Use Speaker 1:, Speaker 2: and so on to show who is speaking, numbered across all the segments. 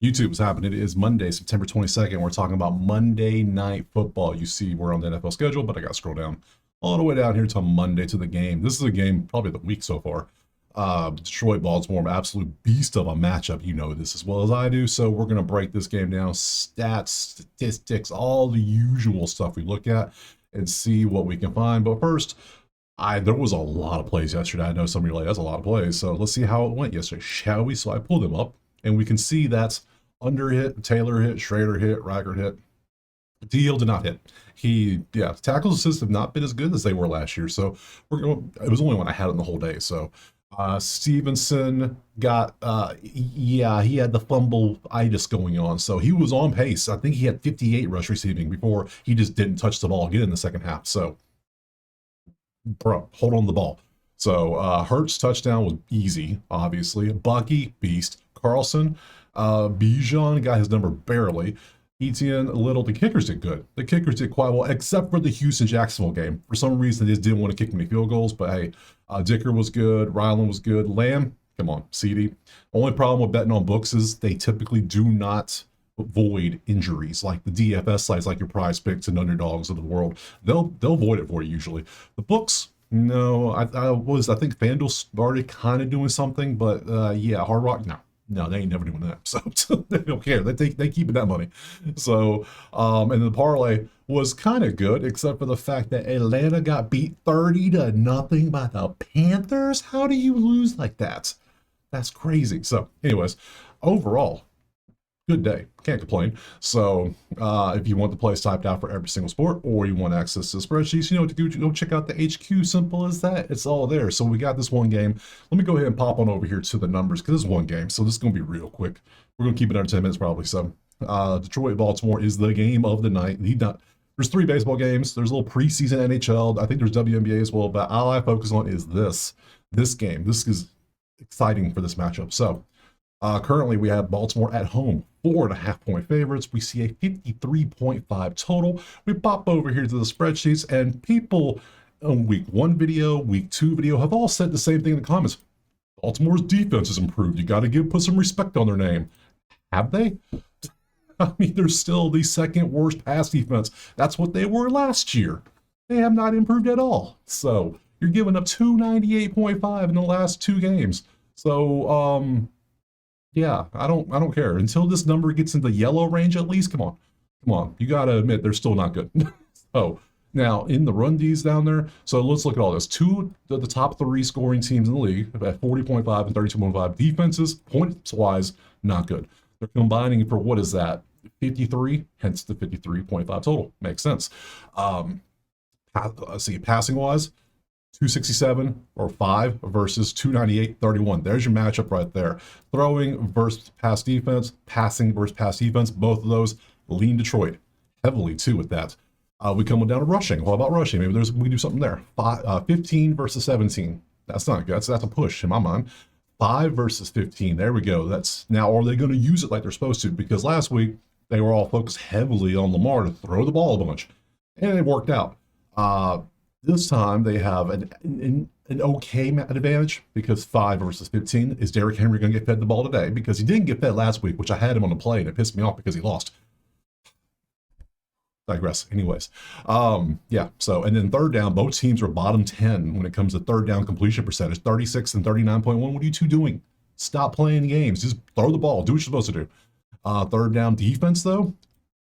Speaker 1: YouTube is happening. It is Monday, September 22nd. We're talking about Monday Night Football. You see, we're on the NFL schedule, but I got to scroll down all the way down here to Monday to the game. This is a game, probably the week so far. Detroit, Baltimore, absolute beast of a matchup. You know this as well as I do. So we're going to break this game down. Stats, statistics, all the usual stuff we look at and see what we can find. But first, there was a lot of plays yesterday. I know some of you are like, that's a lot of plays. So let's see how it went yesterday, shall we? So I pulled them up, and we can see that's under hit, Taylor hit, Schrader hit, Reichert hit. Deal did not hit. Tackles assists have not been as good as they were last year. So it was only one I had in the whole day. So Stevenson got, he had the fumble-itis going on. So he was on pace. I think he had 58 rush receiving before he just didn't touch the ball again in the second half. So, bro, hold on to the ball. So Hurts touchdown was easy, obviously. Bucky, beast. Carlson, Bijan got his number barely. Etienne, Little, the kickers did good. The kickers did quite well, except for the Houston-Jacksonville game. For some reason, they just didn't want to kick many field goals, but hey, Dicker was good. Ryland was good. Lamb, come on, CD. Only problem with betting on books is they typically do not void injuries like the DFS sites, like your Prize Picks and Underdogs of the world. They'll void it for you usually. The books, no. I think FanDuel started kind of doing something, but Hard Rock, no, they ain't never doing that. So they don't care. They keep that money. So and the parlay was kind of good, except for the fact that Atlanta got beat 30-0 by the Panthers. How do you lose like that? That's crazy. So, anyways, overall, good day. Can't complain. So if you want the plays typed out for every single sport, or you want access to spreadsheets, you know what to do. Go check out the HQ. Simple as that. It's all there. So we got this one game. Let me go ahead and pop on over here to the numbers, because this is one game. So this is going to be real quick. We're going to keep it under 10 minutes probably. So Detroit, Baltimore is the game of the night. There's 3 baseball games. There's a little preseason NHL. I think there's WNBA as well. But all I focus on is this game. This is exciting for this matchup. So currently, we have Baltimore at home, 4.5-point favorites. We see a 53.5 total. We pop over here to the spreadsheets, and people on week 1 video, week 2 video have all said the same thing in the comments. Baltimore's defense has improved. You got to put some respect on their name. Have they? I mean, they're still the second worst pass defense. That's what they were last year. They have not improved at all. So you're giving up 298.5 in the last 2 games. So, yeah, I don't care until this number gets in the yellow range at least. Come on. You got to admit they're still not good. So now in the run Ds down there. So let's look at all this. 2 of the top 3 scoring teams in the league at 40.5 and 32.5. Defenses, points wise, not good. They're combining for what is that? 53, hence the 53.5 total. Makes sense. Let's see, passing wise, 267 or 5 versus 298, 31. There's your matchup right there. Throwing versus pass defense, passing versus pass defense. Both of those lean Detroit heavily too with that. We come down to rushing. What about rushing? Maybe we do something there. 15 versus 17. That's not good. That's a push in my mind. 5 versus 15. There we go. That's now. Are they going to use it like they're supposed to? Because last week they were all focused heavily on Lamar to throw the ball a bunch, and it worked out. This time they have an okay advantage because 5 versus 15. Is Derrick Henry going to get fed the ball today? Because he didn't get fed last week, which I had him on the play, and it pissed me off because he lost. Digress. Anyways, so, and then third down, both teams are bottom 10 when it comes to third down completion percentage, 36 and 39.1. What are you two doing? Stop playing games. Just throw the ball. Do what you're supposed to do. Third down defense, though,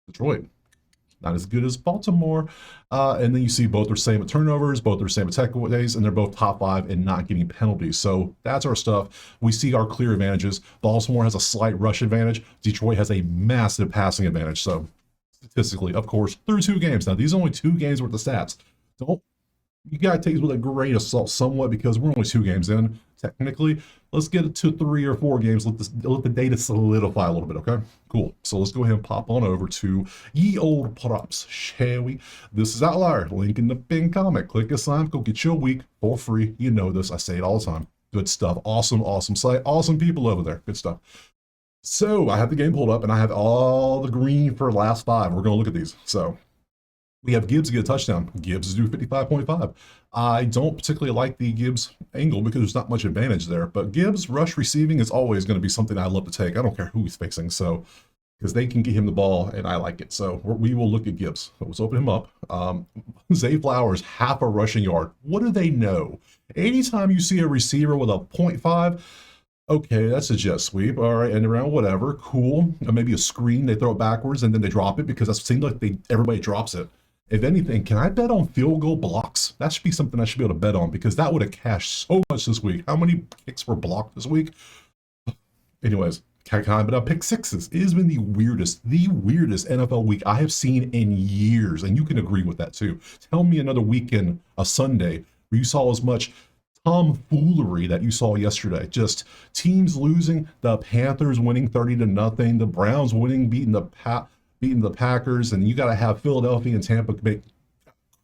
Speaker 1: Detroit, not as good as Baltimore. And then you see both are same at turnovers, both are same at takeaways, and they're both top 5 in not getting penalties. So that's our stuff. We see our clear advantages. Baltimore has a slight rush advantage. Detroit has a massive passing advantage. So statistically, of course, through 2 games. Now, these are only 2 games worth of stats. You got to take this with a grain of salt somewhat because we're only 2 games in, technically. Let's get it to 3 or 4 games. Let the data solidify a little bit, okay? Cool. So let's go ahead and pop on over to ye old props, shall we? This is Outlier. Link in the pinned comment. Click a sign. Go get your week for free. You know this. I say it all the time. Good stuff. Awesome, awesome site. Awesome people over there. Good stuff. So I have the game pulled up, and I have all the green for last 5. We're going to look at these. So We have Gibbs get a touchdown. Gibbs is due 55.5. I don't particularly like the Gibbs angle because there's not much advantage there. But Gibbs rush receiving is always going to be something I love to take. I don't care who he's facing. So because they can get him the ball and I like it. So we will look at Gibbs. Let's open him up. Zay Flowers, half a rushing yard. What do they know? Anytime you see a receiver with a .5, okay, that's a jet sweep. All right, end around, whatever. Cool. Or maybe a screen, they throw it backwards and then they drop it because that seems like everybody drops it. If anything, can I bet on field goal blocks? That should be something I should be able to bet on because that would have cashed so much this week. How many kicks were blocked this week? Anyways, can I bet on pick sixes? It has been the weirdest NFL week I have seen in years. And you can agree with that too. Tell me another weekend, a Sunday, where you saw as much tomfoolery that you saw yesterday. Just teams losing, the Panthers winning 30-0, the Browns winning, beating the Packers, and you got to have Philadelphia and Tampa make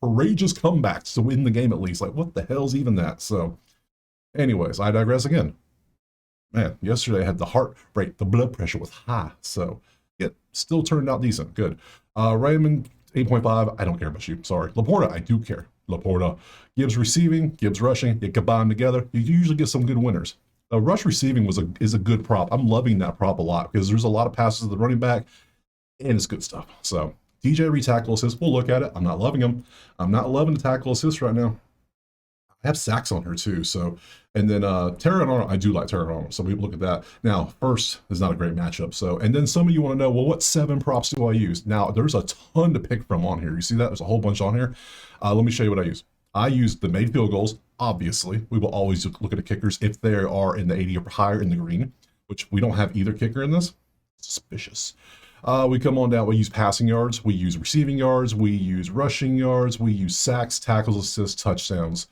Speaker 1: courageous comebacks to win the game at least. Like, what the hell's even that? So, anyways, I digress again. Man, yesterday I had the heart rate, the blood pressure was high. So, it still turned out decent. Good. Raymond, 8.5. I don't care about you. Sorry. Laporta, I do care. Laporta. Gibbs receiving, Gibbs rushing. You combine them together, you usually get some good winners. Rush receiving is a good prop. I'm loving that prop a lot because there's a lot of passes to the running back, and it's good stuff. So DJ Reed tackle assist, we'll look at it. I'm not loving him. I'm not loving the tackle assist right now. I have sacks on her too. So, and then Terran Arnold, I do like Terran Arnold. So we look at that. Now, first is not a great matchup. So, and then some of you want to know, well, what 7 props do I use? Now, there's a ton to pick from on here. You see that? There's a whole bunch on here. Let me show you what I use. I use the made field goals. Obviously, we will always look at the kickers if they are in the 80 or higher in the green, which we don't have either kicker in this. Suspicious. We come on down, we use passing yards, we use receiving yards, we use rushing yards, we use sacks, tackles, assists, touchdowns,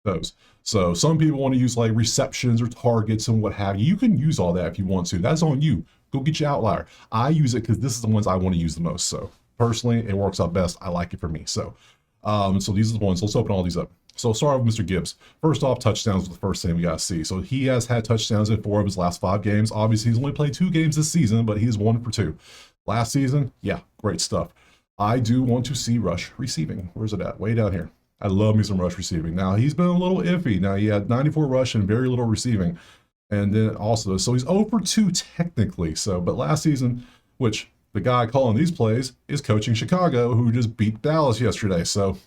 Speaker 1: those. So some people want to use like receptions or targets and what have you. You can use all that if you want to. That's on you. Go get your outlier. I use it because this is the ones I want to use the most. So personally, it works out best. I like it for me. So these are the ones. Let's open all these up. So start with Mr. Gibbs. First off, touchdowns was the first thing we got to see. So he has had touchdowns in 4 of his last 5 games. Obviously, he's only played 2 games this season, but he's 1 for 2. Last season, yeah, great stuff. I do want to see rush receiving. Where's it at? Way down here. I love me some rush receiving. Now, he's been a little iffy. Now, he had 94 rush and very little receiving. And then also, so he's 0 for 2 technically. So, but last season, which the guy calling these plays is coaching Chicago, who just beat Dallas yesterday. So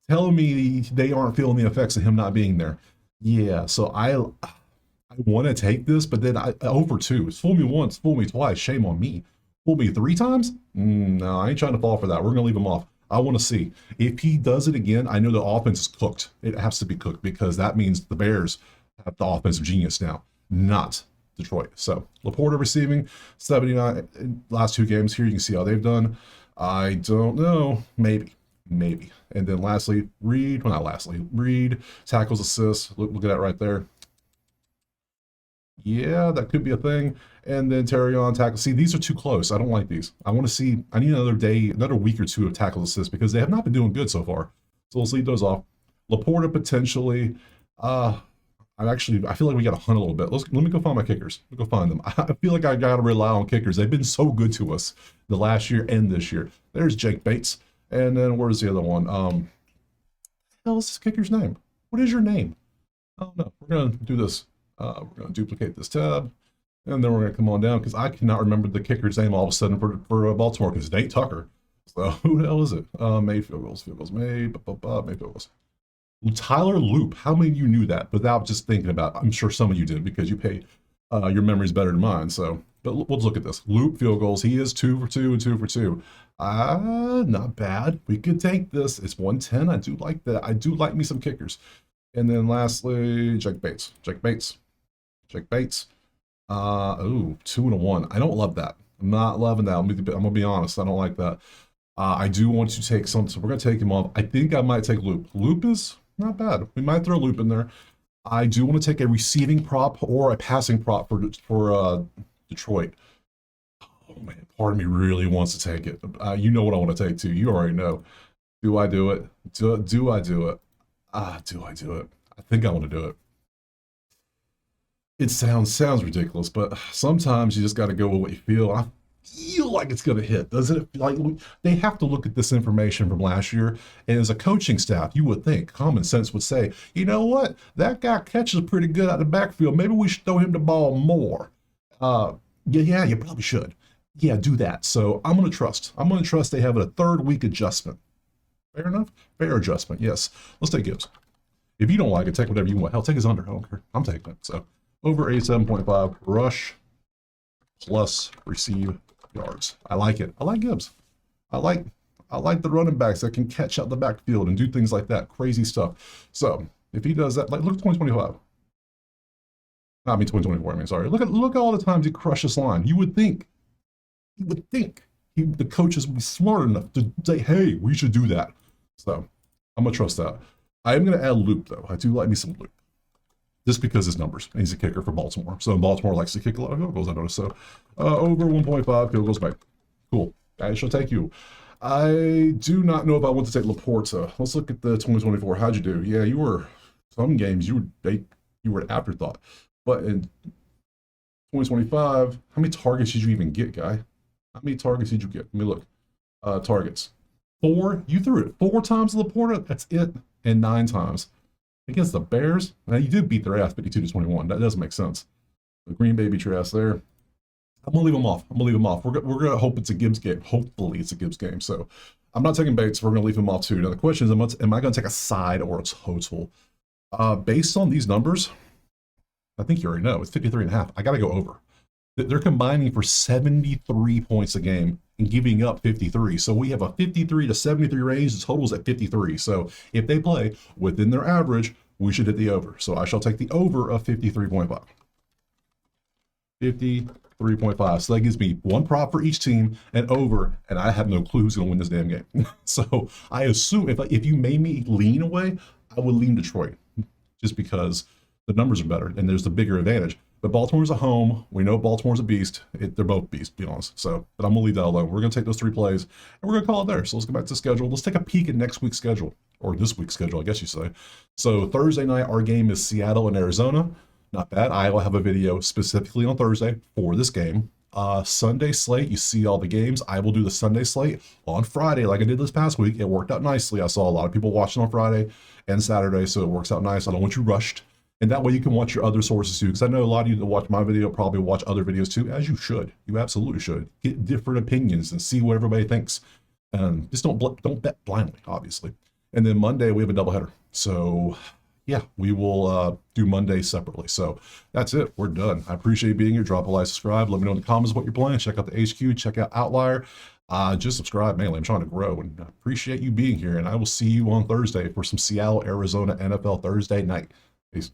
Speaker 1: tell me they aren't feeling the effects of him not being there. Yeah, so I want to take this, but then I over 2. It's fool me once, fool me twice. Shame on me. Fool me 3 times? No, I ain't trying to fall for that. We're gonna leave him off. I want to see if he does it again. I know the offense is cooked. It has to be cooked because that means the Bears have the offensive genius now, not Detroit. So Laporta receiving 79 last 2 games. Here you can see how they've done. I don't know. Maybe. And then lastly, Reed. Well, not lastly. Reed tackles, assists. Look at that right there. Yeah, that could be a thing. And then Terry on tackle. See, these are too close. I don't like these. I want to see. I need another week or 2 of tackle assists because they have not been doing good so far. So let's leave those off. Laporta potentially. I feel like we got to hunt a little bit. Let me go find my kickers. Let me go find them. I feel like I got to rely on kickers. They've been so good to us the last year and this year. There's Jake Bates. And then where's the other one? What the hell is this kicker's name? What is your name? Oh no, we're gonna do this. We're gonna duplicate this tab, and then we're gonna come on down because I cannot remember the kicker's name all of a sudden for Baltimore because Nate Tucker. So who the hell is it? Made field goals made. Made field goals. Tyler Loop. How many of you knew that without just thinking about it? I'm sure some of you did because you pay. Your memory's better than mine. So, but let's look at this. Loop field goals. He is 2 for 2 and 2 for 2. Not bad. We could take this. It's 110. I do like that. I do like me some kickers. And then lastly, Jake Bates. 2 and a 1. I don't love that. I'm not loving that. I'm gonna be honest. I don't like that. I do want to take some. So we're gonna take him off. I think I might take Loop. Loop is not bad. We might throw Loop in there. I do want to take a receiving prop or a passing prop for Detroit. Oh man, part of me really wants to take it. You know what I want to take too. You already know. Do I do it? Do I do it? Do I do it? I think I want to do it. It sounds ridiculous, but sometimes you just got to go with what you feel. I feel feel like it's going to hit, doesn't it? Like they have to look at this information from last year, and as a coaching staff, you would think common sense would say, you know what, that guy catches pretty good out of the backfield. Maybe we should throw him the ball more. Yeah, you probably should. Yeah, do that. So I'm going to trust. I'm going to trust they have a third week adjustment. Fair enough. Fair adjustment. Yes. Let's take Gibbs. If you don't like it, take whatever you want. Hell, take his under. I don't care. I'm taking it. So over 87.5 rush plus receive yards. I like it. I like Gibbs. I like the running backs that can catch out the backfield and do things like that. Crazy stuff. So if he does that, like look at 2025. I mean 2024. I mean, sorry. Look at all the times he crushed this line. You would think the coaches would be smart enough to say, hey, we should do that. So I'm gonna trust that. I am gonna add Loop though. I do like me some Loop. Just because his numbers. And he's a kicker for Baltimore. So Baltimore likes to kick a lot of field goals, I noticed. So over 1.5 field goals back. Cool. I shall take you. I do not know if I want to take Laporta. Let's look at the 2024. How'd you do? Yeah, you were some games you were an afterthought. But in 2025, how many targets did you even get, guy? How many targets did you get? Let me look. Targets. 4. You threw it 4 times to Laporta. That's it. And 9 times. Against the Bears, now you did beat their ass 52-21. That does make sense. The Green Bay beat your ass there. I'm gonna leave them off. We're gonna hope it's a Gibbs game. Hopefully it's a Gibbs game. So I'm not taking Bates. We're gonna leave him off too. Now the question is, am I gonna take a side or a total? Based on these numbers, I think you already know it's 53.5. I gotta go over. They're combining for 73 points a game and giving up 53. So we have a 53 to 73 range. The total's at 53. So if they play within their average, we should hit the over. So I shall take the over of 53.5. 53.5. So that gives me one prop for each team and over, and I have no clue who's going to win this damn game. So I assume if you made me lean away, I would lean Detroit just because the numbers are better and there's the bigger advantage. But Baltimore's a home. We know Baltimore's a beast. They're both beasts, to be honest. So, but I'm going to leave that alone. We're going to take those 3 plays, and we're going to call it there. So let's go back to the schedule. Let's take a peek at next week's schedule, or this week's schedule, I guess you say. So Thursday night, our game is Seattle and Arizona. Not bad. I will have a video specifically on Thursday for this game. Sunday slate, you see all the games. I will do the Sunday slate on Friday like I did this past week. It worked out nicely. I saw a lot of people watching on Friday and Saturday, so it works out nice. I don't want you rushed. And that way you can watch your other sources too, because I know a lot of you that watch my video probably watch other videos too, as you should. You absolutely should. Get different opinions and see what everybody thinks. Just don't bet blindly, obviously. And then Monday we have a doubleheader. So yeah, we will do Monday separately. So that's it. We're done. I appreciate you being here. Drop a like, subscribe. Let me know in the comments what you're playing. Check out the HQ. Check out Outlier. Just subscribe mainly. I'm trying to grow, and I appreciate you being here. And I will see you on Thursday for some Seattle, Arizona NFL Thursday night. Peace.